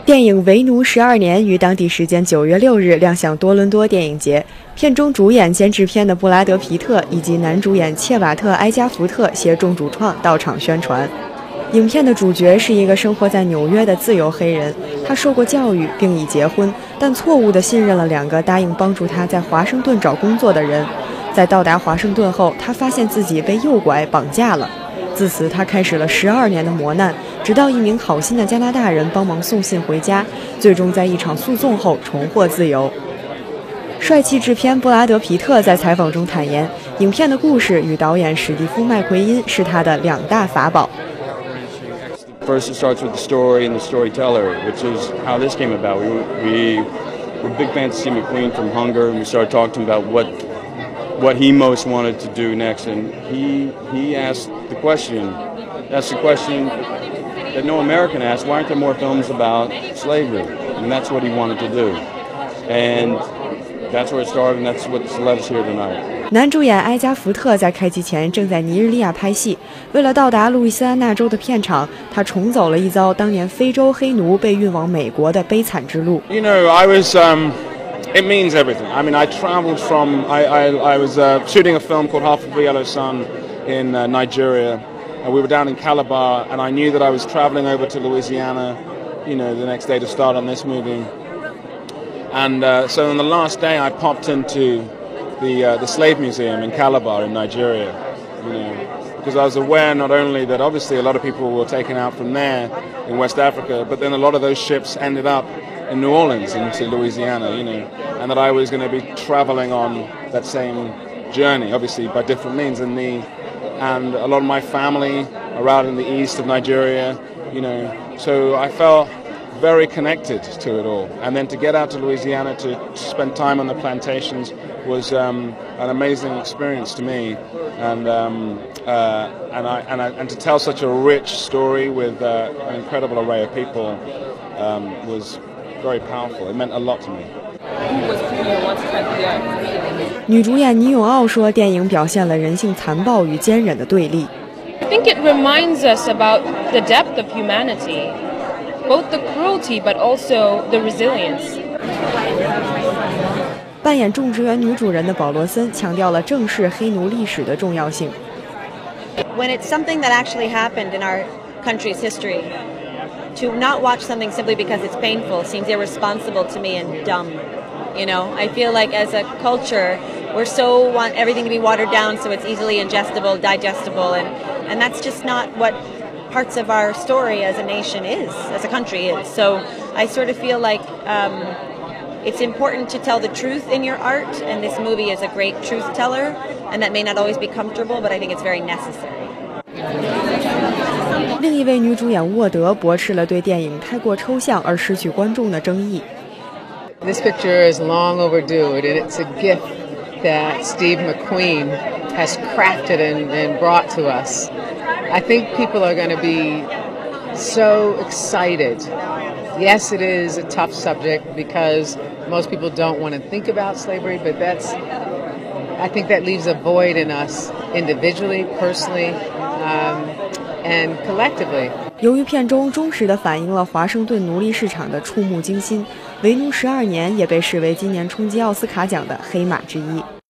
电影《为奴12年》于当地时间9月6日亮相多伦多电影节。片中主演兼制片的布拉德·皮特以及男主演切瓦特·埃加福特携众主创到场宣传。影片的主角是一个生活在纽约的自由黑人，他受过教育并已结婚，但错误地信任了2个答应帮助他在华盛顿找工作的人。在到达华盛顿后，他发现自己被诱拐绑架了。自此，他开始了12年的磨难，直到一名好心的加拿大人帮忙送信回家，最终在一场诉讼后重获自由。帅气制片布拉德·皮特在采访中坦言，影片的故事与导演史蒂夫·麦奎因是他的2大法宝。First, it starts with the story and the storyteller, which is how this came about. We were big fans of Steve McQueen from Hunger, and we started talking about what he most wanted to do next, and he asked the question. That's the question that no American asked. Why aren't there more films about slavery? And that's what he wanted to do, and that's where it started, and that's what's led us here tonight. 男主演埃加福特在开机前正在尼日利亚拍戏，为了到达路易斯安那州的片场，他重走了一遭当年非洲黑奴被运往美国的悲惨之路。You know, I was. It means everything. I mean, I traveled from. I was shooting a film called Half of a Yellow Sun in Nigeria. We were down in Calabar, and I knew that I was traveling over to Louisiana, you know, the next day to start on this movie. And so on the last day, I popped into the Slave Museum in Calabar in Nigeria, you know, because I was aware not only that obviously a lot of people were taken out from there in West Africa, but then a lot of those ships ended up in New Orleans into Louisiana, you know, and that I was going to be traveling on that same journey, obviously by different means, and a lot of my family are out in the east of Nigeria, you know, so I felt very connected to it all. And then to get out to Louisiana to spend time on the plantations was an amazing experience to me, and to tell such a rich story with an incredible array of people was very powerful. It meant a lot to me. 女主演倪永奥说，电影表现了人性残暴与坚韧的对立。I think it reminds us about the depth of humanity, both the cruelty but also the resilience. 扮演种植园女主人的保罗森强调了正视黑奴历史的重要性。When it's something that actually happened in our country's history, to not watch something simply because it's painful seems irresponsible to me and dumb. You know, I feel like as a culture, we're so want everything to be watered down so it's easily ingestible, digestible, and that's just not what parts of our story as a nation is, as a country is. So I sort of feel like it's important to tell the truth in your art, and this movie is a great truth teller, and that may not always be comfortable, but I think it's very necessary. 另一位女主演沃德驳斥了对电影太过抽象而失去观众的争议。This picture is long overdue, and it's a gift that Steve McQueen has crafted and brought to us. I think people are going to be so excited. Yes, it is a tough subject because most people don't want to think about slavery, but I think that leaves a void in us individually, personally, and collectively. 由于片中忠实地反映了华盛顿奴隶市场的触目惊心，《为奴12年》也被视为今年冲击奥斯卡奖的黑马之一。